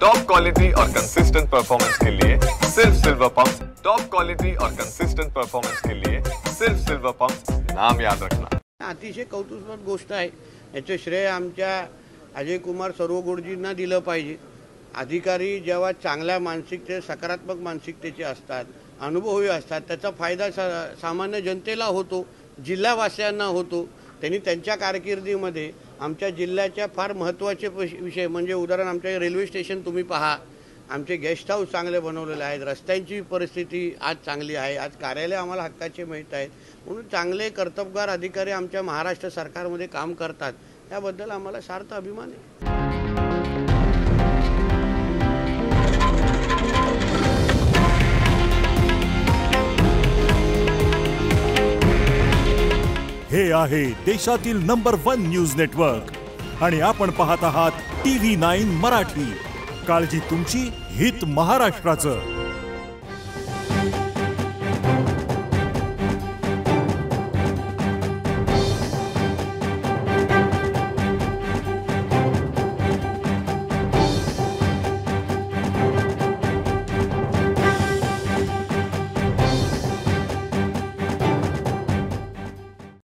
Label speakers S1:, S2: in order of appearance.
S1: Top quality और consistent performance के लिए सिर्फ सिल्वर पंप्स। टॉप क्वालिटी और कंसिस्टेंट परफॉर्मेंस के लिए सिर्फ सिल्वर पंप्स, नाम याद रखना।
S2: अतिशय कौतुकास्पद गोष्ट आहे। याचे श्रेय आमच्या अजय कुमार सरवगोडजींना दिलं पाहिजे। अधिकारी जेव्हा चांगल्या मानसिकते सकारात्मक मानसिकतेचे असतात, अनुभवी असतात, त्याचा फायदा सामान्य जनतेला होतो, जिल्हावासियांना होतो। त्यांनी त्यांच्या कारकिर्दीमध्ये आमच्या जिल्ह्याच्या फार महत्त्वाचे विषय म्हणजे उदाहरण आमच्या रेल्वे स्टेशन तुम्ही पहा, आमचे गेस्ट हाऊस चांगले बनवलेले आहेत, रस्त्यांची परिस्थिती आज चांगली आहे, आज कार्यालय आम्हाला हक्काचे मिळत आहेत। म्हणून चांगले कर्तबगार अधिकारी आमच्या महाराष्ट्र सरकारमध्ये काम करतात, त्याबद्दल आम्हाला सार्थ अभिमान आहे।
S3: हे आहे देशातील नंबर 1 न्यूज नेटवर्क आणि आपण पाहत आहात TV9 मराठी। काळजी तुमची, हित महाराष्ट्राचं।